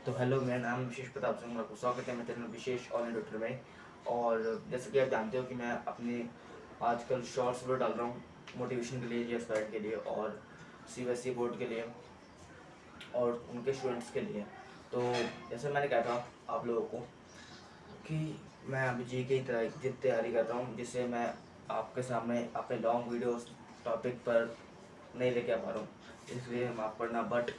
तो हेलो, मेरा नाम विशेष प्रताप सिंह। आपको स्वागत है मेरे चैनल विशेष ऑनलाइन ट्यूटर में। और जैसे कि आप जानते हो कि मैं अपने आजकल शॉर्ट्स वीडियो डाल रहा हूँ मोटिवेशन के लिए, जी एस के लिए और CBSE बोर्ड के लिए और उनके स्टूडेंट्स के लिए। तो जैसे मैंने कहा था आप लोगों को कि मैं अभी जी की तैयारी कर रहा हूँ, जिससे मैं आपके सामने अपने लॉन्ग वीडियोस टॉपिक पर नहीं लेके आ पा रहा हूँ, इसलिए माफ़ करना। बट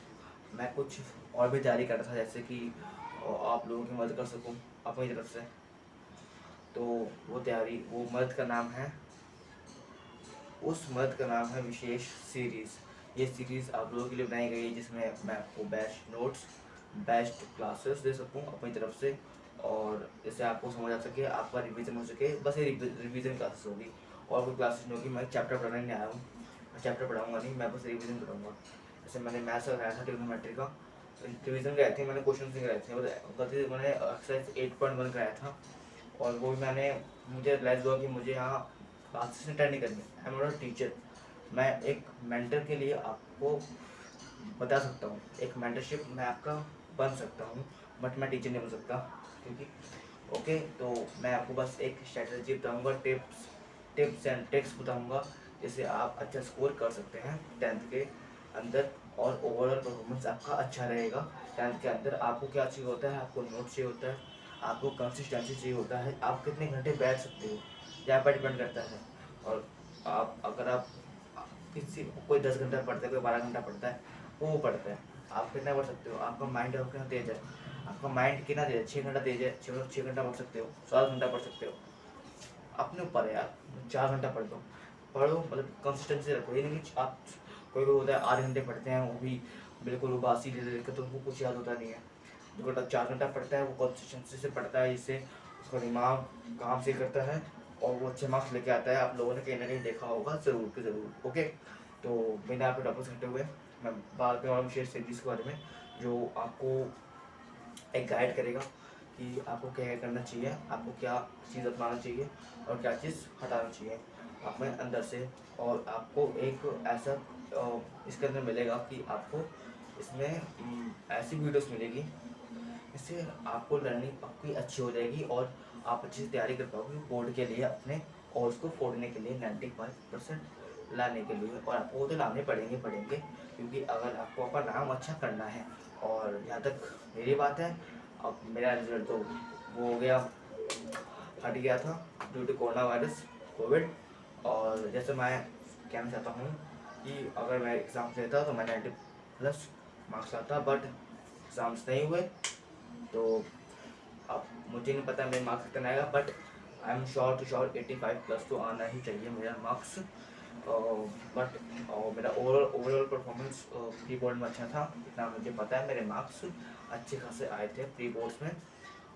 मैं कुछ और भी तैयारी कर रहा था, जैसे कि आप लोगों की मदद कर सकूं अपनी तरफ से। तो वो मदद का नाम है विशेष सीरीज़। ये सीरीज़ आप लोगों के लिए बनाई गई है, जिसमें मैं आपको बेस्ट नोट्स, बेस्ट क्लासेस दे सकूं अपनी तरफ से, और इससे आपको समझ आ सके, आपका रिवीजन हो सके। बस ये रिवीजन क्लासेस होगी और कोई क्लासेस नहीं होगी। मैं चैप्टर पढ़ाने नहीं आया हूँ, मैं चैप्टर पढ़ाऊँगा नहीं, मैं बस रिवीजन करूँगा। जैसे मैंने मैथ्स का कराया था, ट्रिग्नोमेट्री का रिवीजन कराए थे, मैंने क्वेश्चन नहीं कराए थे, गलती से मैंने एक्सरसाइज 8.1 कराया था। और वो भी मुझे रियलाइज़ हुआ कि मुझे यहाँ क्लासेस अटेंड नहीं करनी। I am not a teacher. मैं एक मेंटर के लिए आपको बता सकता हूँ, एक मेंटरशिप मैं आपका बन सकता हूँ, बट मैं टीचर नहीं बन सकता। क्योंकि ओके, तो मैं आपको बस एक स्ट्रेटजी बताऊँगा, टिप्स एंड ट्रिक्स बताऊँगा, जिससे आप अच्छा स्कोर कर सकते हैं 10th के अंदर, और ओवरऑल परफॉर्मेंस आपका अच्छा रहेगा। 10th के अंदर आपको क्या चाहिए होता है, आपको नोट चाहिए होता है, आपको कंसिस्टेंसी चाहिए होता है, आप कितने घंटे बैठ सकते हो यहाँ पर डिपेंड करता है। और अगर आप किसी कोई 10 घंटा पढ़ता है, कोई 12 घंटा पढ़ता है, वो पढ़ता है। आप कितना पढ़ सकते हो, आपका माइंड कितना तेज है, आपका माइंड कितना तेज है। 6 घंटा तेज है, 6 घंटा पढ़ सकते हो, 7 घंटा पढ़ सकते हो, अपने ऊपर है यार। 4 घंटा पढ़ो, मतलब कंसिस्टेंसी रखो। ये नहीं कि आप कोई होता है 8 घंटे पढ़ते हैं, वो भी बिल्कुल उबासी ले लेकर, तो उनको कुछ याद होता नहीं है। जो घंटा 4 घंटा पढ़ता है, वो कंसिस्टेंसी से पढ़ता है, इससे उसका दिमाग काम से करता है और वो अच्छे मार्क्स लेके आता है। आप लोगों ने कहीं ना कहीं देखा होगा, ज़रूर के ज़रूर। ओके, तो मैंने आपके टॉपिक्स हटे हुए, मैं बात करूँगा विशेष सीरीज़ के बारे में, जो आपको एक गाइड करेगा कि आपको क्या क्या करना चाहिए, आपको क्या चीज़ अपनाना चाहिए और क्या चीज़ हटाना चाहिए अपने अंदर से। और आपको एक ऐसा इसके अंदर मिलेगा कि आपको इसमें ऐसी वीडियोस मिलेगी, इससे आपको लर्निंग आपकी अच्छी हो जाएगी और आप अच्छी से तैयारी कर पाओगे बोर्ड के लिए अपने, और उसको फोड़ने के लिए 95% लाने के लिए। और आपको वो तो लाने पड़ेंगे, क्योंकि अगर आपको अपना नाम अच्छा करना है। और जहाँ तक मेरी बात है, अब मेरा रिजल्ट तो वो हो गया, हट गया था due to corona virus, covid. और जैसे मैं कहना चाहता हूँ कि अगर मैं एग्ज़ाम्स लेता तो मैं 90+ मार्क्स लाता, बट एग्ज़ाम्स नहीं हुए। तो अब मुझे नहीं पता मेरे मार्क्स कितना आएगा, बट आई एम श्योर 85+ तो आना ही चाहिए मेरा मार्क्स। बट मेरा ओवरऑल परफॉर्मेंस प्री बोर्ड में अच्छा था, इतना मुझे पता है। मेरे मार्क्स अच्छे खासे आए थे प्री बोर्ड्स में।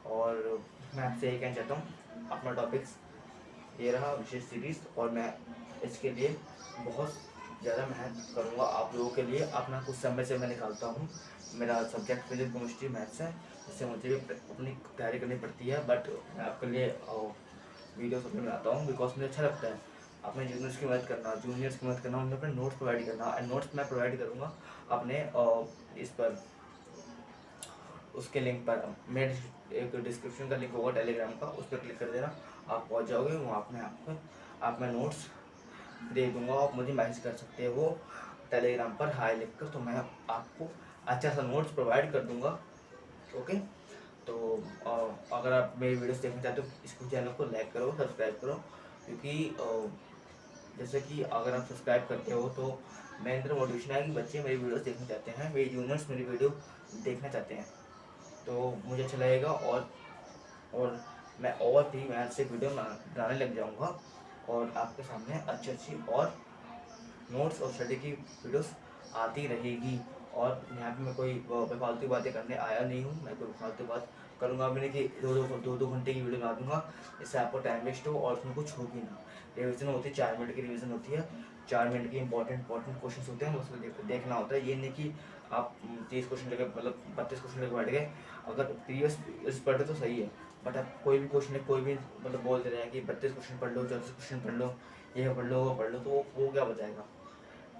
और मैं आपसे यही कहना चाहता हूँ, अपना टॉपिक्स ये रहा विशेष सीरीज़, और मैं इसके लिए बहुत ज़्यादा मेहनत करूँगा आप लोगों के लिए। अपना कुछ समय से मैं निकालता हूँ। मेरा सब्जेक्ट फिजिक्स, केमिस्ट्री, मैथ्स है, जिससे मुझे भी अपनी तैयारी करनी पड़ती है। बट मैं आपके लिए वीडियोस अपने बनाता हूँ, बिकॉज मुझे अच्छा लगता है अपने जूनियर्स की मदद करना, उन्हें अपने नोट्स प्रोवाइड करना। एंड नोट्स मैं प्रोवाइड करूँगा अपने इस पर, उसके लिंक पर। मेरे एक डिस्क्रिप्शन का लिंक होगा टेलीग्राम का, उस पर क्लिक कर देना, आप पहुंच जाओगे वहाँ। अपने आप मैं नोट्स दे दूँगा, आप मुझे मैसेज कर सकते हो टेलीग्राम पर हाई लिख कर, तो मैं आपको अच्छा सा नोट्स प्रोवाइड कर दूँगा। ओके, तो अगर आप मेरी वीडियोस देखना चाहते हो, इसको चैनल को लाइक करो, सब्सक्राइब करो। क्योंकि जैसे कि अगर आप सब्सक्राइब करते हो तो मेरे अंदर मोटिवेशन है कि बच्चे मेरी वीडियोस देखना चाहते हैं, मेरे जूनियर्स मेरी वीडियो देखना चाहते हैं, तो मुझे अच्छा लगेगा। और मैं और भी मेहनत से वीडियो बनाने लग जाऊंगा, और आपके सामने अच्छी और नोट्स और स्टडी की वीडियोस आती रहेगी। और यहाँ पे मैं कोई बेफालतू बातें करने आया नहीं हूँ, मैं कोई फालतू बात करूँगा भी नहीं कि दो घंटे की वीडियो बना दूंगा, इससे आपको टाइम वेस्ट हो और उसमें कुछ हो भी ना। रिविज़न होती है 4 मिनट की, रिविज़न होती है 4 मिनट की। इंपॉर्टेंट क्वेश्चन होते हैं, उसको देखना होता है। ये नहीं कि आप 30 क्वेश्चन लेकर, मतलब 32 क्वेश्चन लेकर बैठ गए। अगर प्रीवियस पढ़े तो सही है, बट आप कोई भी क्वेश्चन है, कोई भी मतलब बोल दे रहे हैं कि 32 क्वेश्चन पढ़ लो, 34 क्वेश्चन पढ़ लो, ये पढ़ लो, वो पढ़ लो, तो वो क्या बचाएगा।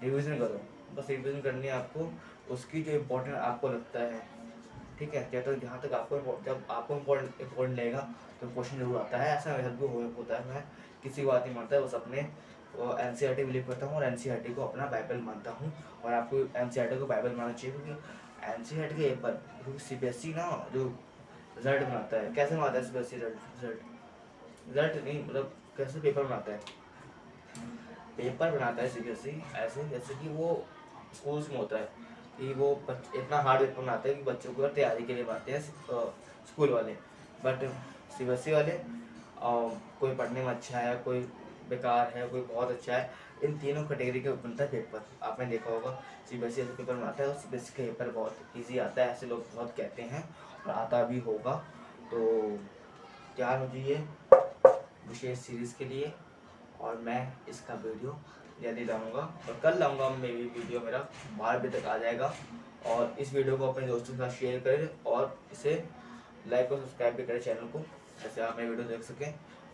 रिवीजन करो, बस रिवीजन करनी है आपको, उसकी जो इम्पोर्टेंट आपको लगता है, ठीक है। जहाँ तक आपको जब आपको इम्पोर्टेंट लगेगा तो क्वेश्चन जरूर आता है, ऐसा मेरे साथ भी होता है। मैं किसी की बात नहीं मानता, बस अपने NCERT बिलीव करता हूँ और NCERT को अपना बाइबल मानता हूँ। और आपको NCERT को बाइबल मानना चाहिए, क्योंकि NCERT के पेपर, क्योंकि CBSE ना जो रिजल्ट बनाता है, कैसे बनाता है CBSE रिजल्ट नहीं, मतलब कैसे पेपर बनाता है, पेपर बनाता है CBSE ऐसे जैसे कि वो स्कूल्स में होता है कि वो इतना हार्ड पेपर बनाते हैं कि बच्चों को तैयारी के लिए बनाते हैं स्कूल वाले। बट CBSE वाले कोई पढ़ने में अच्छा है, कोई बेकार है, कोई बहुत अच्छा है, इन तीनों कैटेगरी के बनता है पेपर। आपने देखा होगा CBSE ऐसे पेपर बनाता है और CBSE का पेपर बहुत ईजी आता है, ऐसे लोग बहुत कहते हैं और आता भी होगा। तो तैयार हो जाइए विशेष सीरीज़ के लिए, और मैं इसका वीडियो जल्दी लाऊंगा और कल लाऊंगा। मेरी वीडियो मेरा 12 बजे तक आ जाएगा। और इस वीडियो को अपने दोस्तों के साथ शेयर करें और इसे लाइक और सब्सक्राइब भी करें चैनल को, जैसे आप मेरी वीडियो देख सकें।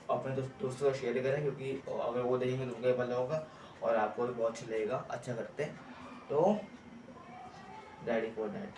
और अपने दोस्तों के साथ शेयर करें, क्योंकि अगर वो देखेंगे तो उनको भला होगा और आपको भी बहुत अच्छा लगेगा, अच्छा करते। तो रेडी फॉर दैट।